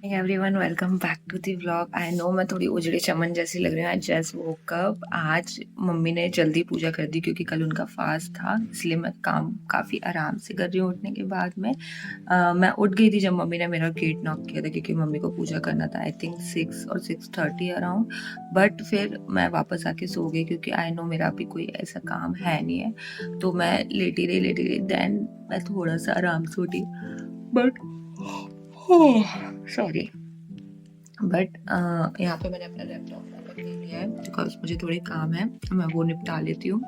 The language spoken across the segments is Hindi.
Everyone welcome back to the vlog. I know मैं थोड़ी उजड़ी चमन जैसी लग रही हूँ। I just woke up. आज मम्मी ने जल्दी पूजा कर दी क्योंकि कल उनका फास्ट था, इसलिए मैं काम काफ़ी आराम से कर रही हूँ। उठने के बाद में मैं उठ गई थी जब मम्मी ने मेरा गेट नॉक किया था क्योंकि मम्मी को पूजा करना था। आई थिंक 6 और 6:30 अराउंड। बट फिर मैं वापस आके सो गई क्योंकि आई नो मेरा अभी कोई ऐसा काम है नहीं है, तो मैं लेटी रही। देन मैं थोड़ा सा आराम से उठी, बट सॉरी, बट यहाँ पे मैंने अपना लैपटॉप ओपन कर लिया है बिकॉज मुझे थोड़े काम है, मैं वो निपटा लेती हूँ।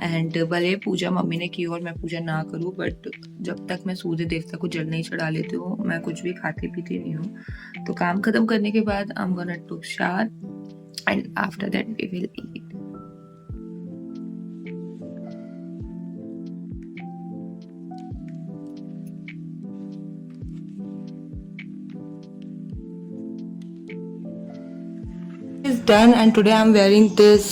एंड भले पूजा मम्मी ने की और मैं पूजा ना करूँ, बट जब तक मैं सूर्य देवता को जल नहीं चढ़ा लेती हूँ मैं कुछ भी खाती पीती नहीं हूँ। तो काम खत्म करने के बाद I am gonna to shower and after that we will eat. is done and today I'm wearing this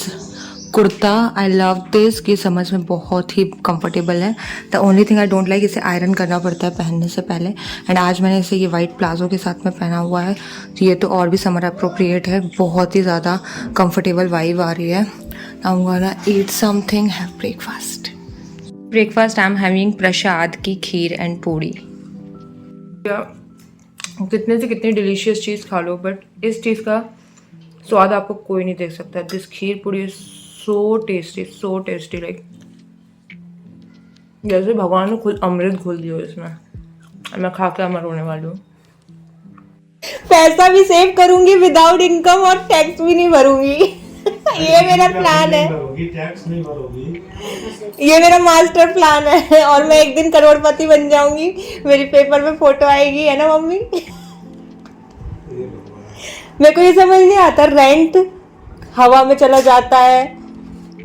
kurta. I love this, कि समझ में बहुत ही कंफर्टेबल है। The only thing I don't like, इसे आयरन करना पड़ता है पहनने से पहले। एंड आज मैंने इसे ये वाइट प्लाजो के साथ में पहना हुआ है, तो ये तो और भी समर अप्रोप्रिएट है। बहुत ही ज़्यादा कंफर्टेबल वाइब आ रही है। I am gonna eat something, have breakfast. Breakfast I am having prasad की खीर एंड पूड़ी। कितने से कितनी डिलीशियस चीज़ खा लो, बट इस चीज़ का स्वाद आपको कोई नहीं देख सकता। This kheer puri is so tasty like जैसे भगवान ने खुद अमृत घोल दिया इसमें। मैं खा के अमर होने वाली हूँ। पैसा भी सेव करूंगी विदाउट इनकम और टैक्स भी नहीं भरूंगी। ये मेरा प्लान है, टैक्स नहीं भरोगी। ये मेरा मास्टर प्लान है। और मैं एक दिन करोड़पति बन जाऊंगी, मेरी पेपर में फोटो आएगी, है ना मम्मी? मेरे को ये समझ नहीं आता, रेंट हवा में चला जाता है,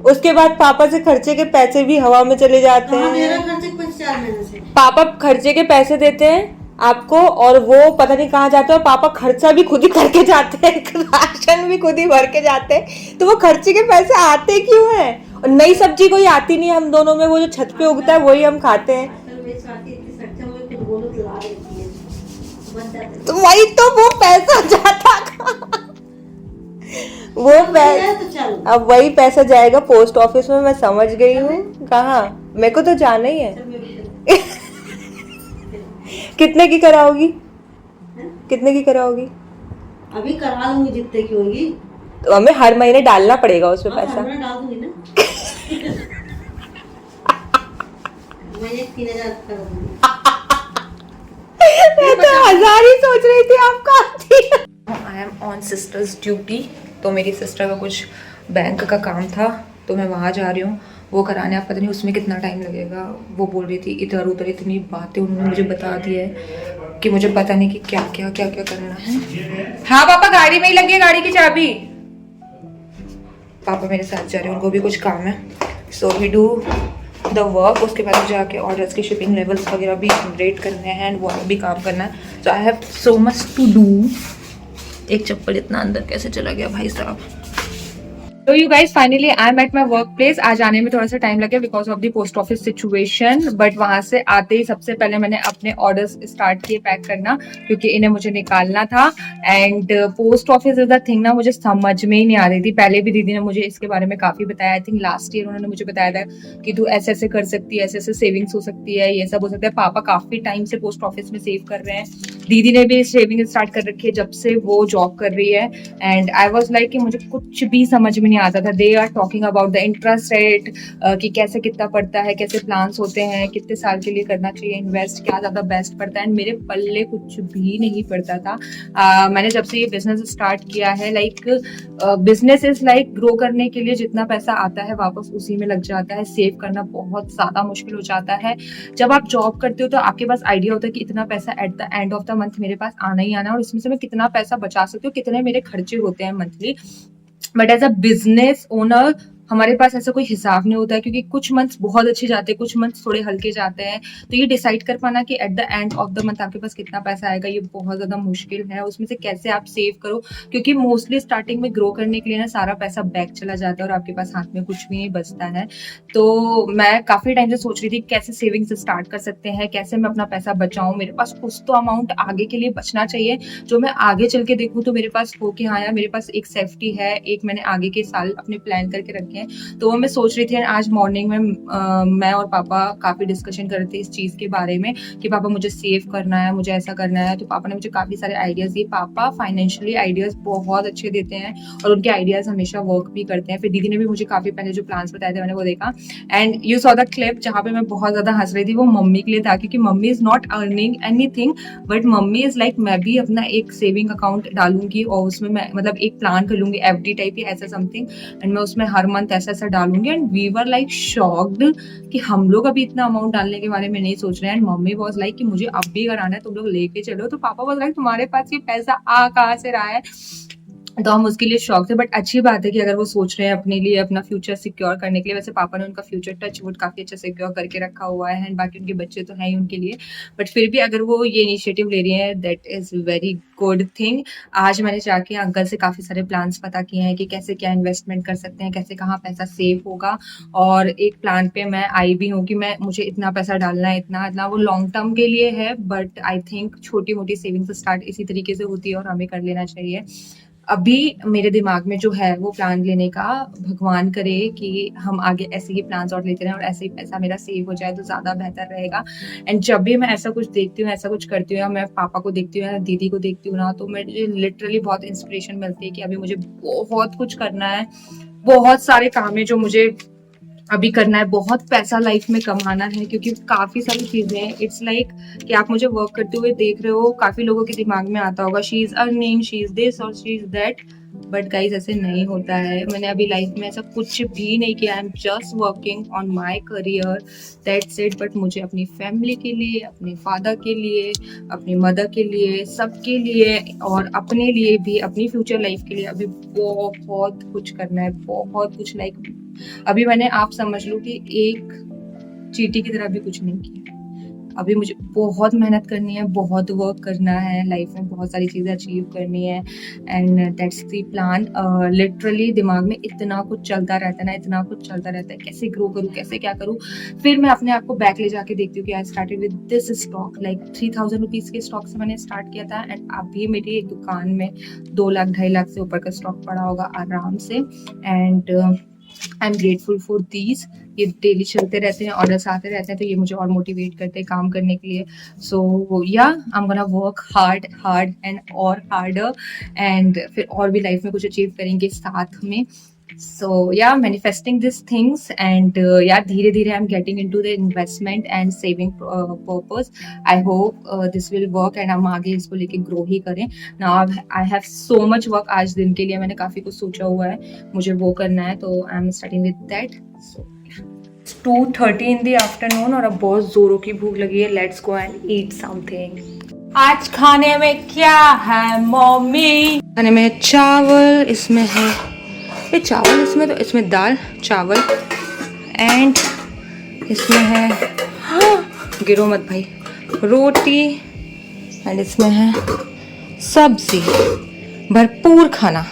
उसके बाद पापा से खर्चे के पैसे भी हवा में चले जाते हैं। मेरा खर्चे 4 महीने से पापा खर्चे के पैसे देते हैं आपको और वो पता नहीं कहाँ जाते हैं। पापा खर्चा भी खुद ही करके जाते हैं, राशन भी खुद ही भर के जाते हैं। तो वो खर्चे के पैसे आते क्यों हैं? और नई सब्जी कोई आती नहीं है हम दोनों में, वो जो छत पे उगता है वही हम खाते हैं। तो वही तो वो पैसा जाता वो पैसा, अब वही पैसा जाएगा पोस्ट ऑफिस में। मैं समझ गई हूँ कहाँ, मेरे को तो जाना ही है। कितने की कराओगी? कितने की कराओगी? अभी करा लूंगी जितने की होगी। तो हमें हर महीने डालना पड़ेगा उसमें पैसा। मैं डाल दूंगी ना। मैं 3000 कर दूंगी। मैं तो 1000 ही सोच रही थी आपका। I am on sisters duty, तो मेरी सिस्टर का कुछ बैंक का काम था तो मैं वहाँ जा रही हूँ वो कराने। आप पता नहीं उसमें कितना टाइम लगेगा। वो बोल रही थी इधर उधर इतनी बातें उन्होंने मुझे बता दी है कि मुझे पता नहीं कि क्या क्या क्या क्या करना है। हाँ पापा, गाड़ी में ही लगी है, गाड़ी की चाबी। पापा मेरे साथ जा रहे हैं, उनको भी कुछ काम है। So we do the work. उसके बाद जाके ऑर्डर्स की शिपिंग लेवल्स वगैरह भी जनरेट करने हैं एंड वो भी काम करना है। So I have so much to do. एक चप्पल इतना अंदर कैसे चला गया भाई साहब। तो you guys finally I am at my work place. आज आने में थोड़ा सा टाइम लगे because of the post office situation, but वहां से आते ही सबसे पहले मैंने अपने ऑर्डर्स स्टार्ट किए पैक करना क्योंकि इन्हें मुझे निकालना था। And post office is the thing ना, मुझे समझ में ही नहीं आ रही थी। पहले भी दीदी ने मुझे इसके बारे में काफी बताया। आई थिंक लास्ट ईयर उन्होंने मुझे बताया था कि तू ऐसे ऐसे कर सकती है, ऐसे ऐसे सेविंग्स हो सकती है, ये सब हो सकता है। पापा काफी टाइम से पोस्ट ऑफिस में सेव कर रहे हैं, दीदी ने भी सेविंग स्टार्ट कर रखी है जब से वो जॉब कर रही है। एंड आई वॉज लाइक कि मुझे कुछ भी समझ में नहीं आता था। They are talking about the interest rate, कि कैसे कितना पड़ता है, कैसे प्लान्स होते हैं, कितने साल के लिए करना चाहिए इन्वेस्ट, क्या ज्यादा बेस्ट पड़ता है। एंड मेरे पल्ले कुछ भी नहीं पड़ता था। मैंने जब से ये बिजनेस स्टार्ट किया है, like business is like grow करने के लिए जितना पैसा आता है वापस उसी में लग जाता है। सेव करना बहुत ज्यादा मुश्किल हो जाता है। जब आप जॉब करते हो तो आपके पास आइडिया होता है कि इतना पैसा at the end of the month मेरे पास आना ही आना है और इसमें से मैं कितना पैसा बचा सकती हूँ, कितने मेरे खर्चे होते हैं monthly. But as a business owner हमारे पास ऐसा कोई हिसाब नहीं होता है, क्योंकि कुछ मंथ्स बहुत अच्छे जाते हैं, कुछ मंथ्स थोड़े हल्के जाते हैं। तो ये डिसाइड कर पाना कि at the end of the month आपके पास कितना पैसा आएगा, ये बहुत ज़्यादा मुश्किल है। उसमें से कैसे आप सेव करो, क्योंकि मोस्टली स्टार्टिंग में ग्रो करने के लिए ना सारा पैसा बैक चला जाता है और आपके पास हाथ में कुछ भी नहीं बचता है। तो मैं काफ़ी टाइम से सोच रही थी कैसे सेविंग्स स्टार्ट कर सकते हैं, कैसे मैं अपना पैसा बचाऊं। मेरे पास कुछ तो अमाउंट आगे के लिए बचना चाहिए, जो मैं आगे चल के देखूं तो मेरे पास हो कि हाँ यार मेरे पास एक सेफ्टी है, एक मैंने आगे के साल अपने प्लान करके रखे हैं। तो वो मैं सोच रही थी। आज मॉर्निंग में मैं और पापा काफ़ी डिस्कशन कर रहे थे इस चीज़ के बारे में कि पापा मुझे सेव करना है, मुझे ऐसा करना है। तो पापा ने मुझे काफ़ी सारे आइडियाज़ दिए। पापा फाइनेंशियली आइडियाज़ बहुत अच्छे देते हैं और उनके आइडियाज़ हमेशा वर्क भी करते हैं। फिर दीदी ने भी मुझे काफ़ी पहले जो प्लान्स बताए थे मैंने वो देखा, and you saw the clip जहाँ पे मैं बहुत ज़्यादा हंस रही थी। वो मम्मी के लिए था, क्योंकि mummy is not earning anything, but mummy is like मैं भी अपना एक सेविंग अकाउंट डालूंगी और उसमें मैं मतलब एक प्लान कर लूंगी FD टाइप या ऐसा समथिंग, एंड मैं उसमें हर मंथ ऐसा ऐसा डालूंगी। And we were like shocked कि हम लोग अभी इतना अमाउंट डालने के बारे में नहीं सोच रहे हैं। एंड मम्मी वॉज लाइक कि मुझे अब भी कराना है, तुम लोग लेके चलो। तो पापा वॉज लाइक तुम्हारे पास ये पैसा आ कहाँ से रहा है। तो हम उसके लिए शौक थे, बट अच्छी बात है कि अगर वो सोच रहे हैं अपने लिए अपना फ्यूचर सिक्योर करने के लिए। वैसे पापा ने उनका फ्यूचर टच वुड काफ़ी अच्छा सिक्योर करके रखा हुआ है, एंड बाकी उनके बच्चे तो हैं ही उनके लिए, बट फिर भी अगर वो ये इनिशिएटिव ले रही हैं that is very good thing. आज मैंने जाके अंकल से काफ़ी सारे प्लान्स पता किए हैं कि कैसे क्या इन्वेस्टमेंट कर सकते हैं, कैसे कहाँ पैसा सेव होगा। और एक प्लान पे मैं आई भी हूँ कि मुझे इतना पैसा डालना है, इतना वो लॉन्ग टर्म के लिए है, बट आई थिंक छोटी मोटी सेविंग्स स्टार्ट इसी तरीके से होती है और हमें कर लेना चाहिए। अभी मेरे दिमाग में जो है वो प्लान लेने का, भगवान करे कि हम आगे ऐसे ही प्लान्स और लेते रहें और ऐसे ही पैसा मेरा सेव हो जाए तो ज़्यादा बेहतर रहेगा। एंड जब भी मैं ऐसा कुछ देखती हूँ, ऐसा कुछ करती हूँ, या मैं पापा को देखती हूँ या दीदी को देखती हूँ ना, तो मुझे लिटरली बहुत इंस्पिरेशन मिलती है कि अभी मुझे बहुत कुछ करना है, बहुत सारे काम है जो मुझे अभी करना है, बहुत पैसा लाइफ में कमाना है, क्योंकि काफ़ी सारी चीज़ें हैं। इट्स लाइक कि आप मुझे वर्क करते हुए देख रहे हो, काफ़ी लोगों के दिमाग में आता होगा she is earning, she is this और she is that, but guys ऐसे नहीं होता है। मैंने अभी लाइफ में ऐसा कुछ भी नहीं किया। I am just working on my career, that's it. But मुझे अपनी फैमिली के लिए, अपने फादर के लिए, अपनी मदर के लिए, सबके लिए और अपने लिए भी, अपनी फ्यूचर लाइफ के लिए अभी बहुत कुछ करना है, बहुत कुछ। लाइक अभी मैंने, आप समझ लो कि एक चींटी की तरह भी कुछ नहीं किया। अभी मुझे बहुत मेहनत करनी है, बहुत वर्क करना है, लाइफ में बहुत सारी चीज़ें अचीव करनी है, and that's the plan. Literally दिमाग में इतना कुछ चलता रहता है ना, इतना कुछ चलता रहता है, कैसे ग्रो करूँ, कैसे क्या करूँ। फिर मैं अपने आप को बैक ले जाके देखती हूँ कि I started with this stock, like 3000 rupees के स्टॉक से मैंने स्टार्ट किया था, एंड अभी मेरी दुकान में 2 लाख 2.5 लाख से ऊपर का स्टॉक पड़ा होगा आराम से। And I am grateful for these. ये डेली चलते रहते हैं, ऑर्डर्स आते रहते हैं, तो ये मुझे और मोटिवेट करते हैं काम करने के लिए। सो या आई am gonna work hard and और हार्डर, एंड फिर और भी लाइफ में कुछ अचीव करेंगे साथ में। So yeah, manifesting these things, and yeah, धीरे धीरे I'm getting into the investment and saving purpose. I hope this will work and हम आगे इसको लेके grow ही करें. Now I have so much work आज दिन के लिए, मैंने काफ़ी कुछ सोचा हुआ है, मुझे वो करना है, तो I'm starting with that. So 2:30 in the afternoon और अब बहुत ज़ोरों की भूख लगी है. Let's go and eat something. आज खाने में क्या है मम्मी? खाने में चावल, इसमें है ये चावल, इसमें दाल चावल, एंड इसमें है, हाँ गिरो मत भाई, रोटी, एंड इसमें है सब्जी, भरपूर खाना।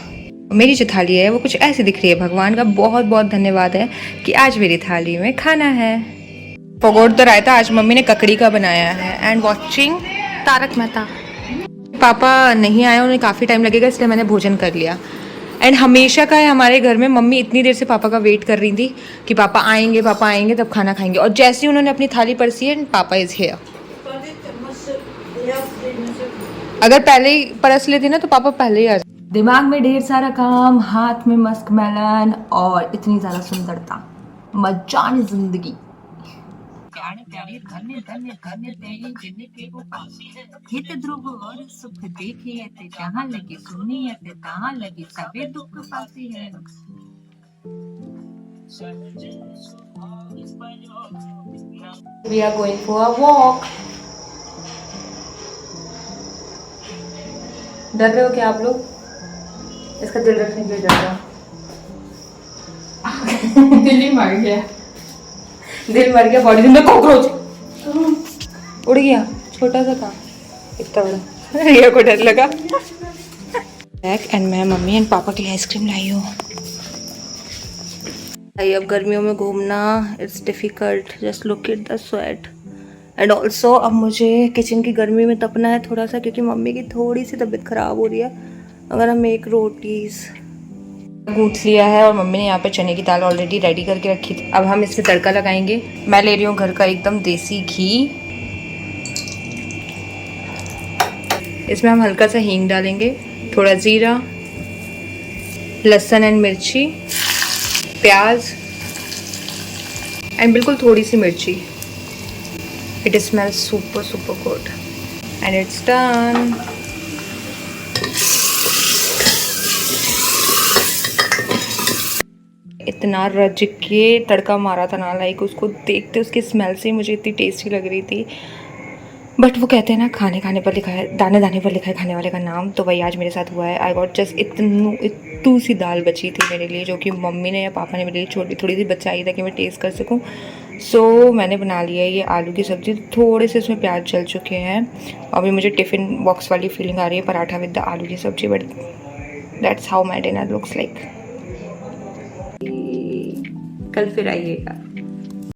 मेरी जो थाली है वो कुछ ऐसी दिख रही है। भगवान का बहुत बहुत धन्यवाद है कि आज मेरी थाली में खाना है। पकौड़ तो रायता आज मम्मी ने ककड़ी का बनाया है, एंड वॉचिंग तारक मेहता। पापा नहीं आए, उन्हें काफ़ी टाइम लगेगा, इसलिए मैंने भोजन कर लिया। एंड हमेशा का है हमारे घर में, मम्मी इतनी देर से पापा का वेट कर रही थी कि पापा आएंगे तब खाना खाएंगे, और जैसे ही उन्होंने अपनी थाली परसी है, पापा इज हियर। अगर पहले ही परस लेती ना तो पापा पहले ही आ जाते। दिमाग में ढेर सारा काम, हाथ में मस्क मेलन और इतनी ज़्यादा सुंदरता, मजान जिंदगी। हित ध्रुव और सुख देखिए, जहाँ लगी सुनिए, तहाँ लगी सबे दुख पासी है। We are going for a walk. डर रहे हो क्या आप लोग? इसका दिल रखने के लिए डर रहे हो? दिल ही मर गया, दिल मर गया, बॉडी में कॉकरोच उड़ गया, छोटा सा था, इतना बड़ा। रिया को डर लगा। बैक एंड मैं मम्मी एंड पापा के लिए आइसक्रीम लाई हूँ। अब गर्मियों में घूमना it's difficult, just look at the sweat. And also अब मुझे किचन की गर्मी में तपना है थोड़ा सा, क्योंकि मम्मी की थोड़ी सी तबीयत ख़राब हो रही है। अगर हम एक रोटीज़ गूँथ लिया है और मम्मी ने यहाँ पे चने की दाल ऑलरेडी रेडी करके रखी थी। अब हम इसमें तड़का लगाएंगे। मैं ले रही हूँ घर का एकदम देसी घी। इसमें हम हल्का सा हींग डालेंगे, थोड़ा ज़ीरा, लहसुन एंड मिर्ची, प्याज एंड बिल्कुल थोड़ी सी मिर्ची। It smells super good and it's done. इतना रज के तड़का मारा था ना, लाइक उसको देखते उसकी स्मेल से मुझे इतनी टेस्टी लग रही थी। बट वो कहते हैं ना, खाने खाने पर लिखा है, दाने दाने पर लिखा है खाने वाले का नाम। तो वही आज मेरे साथ हुआ है। आई गॉट जस्ट इतनी सी दाल बची थी मेरे लिए, जो कि मम्मी ने या पापा ने मेरे लिए थोड़ी सी बचाई ताकि मैं टेस्ट कर सकूं। सो मैंने बना लिया है ये आलू की सब्ज़ी। थोड़े से इसमें प्याज चल चुके हैं। अभी मुझे टिफ़िन बॉक्स वाली फीलिंग आ रही है, पराठा विद द आलू की सब्ज़ी। But that's how my dinner looks like. कल फिर आइएगा।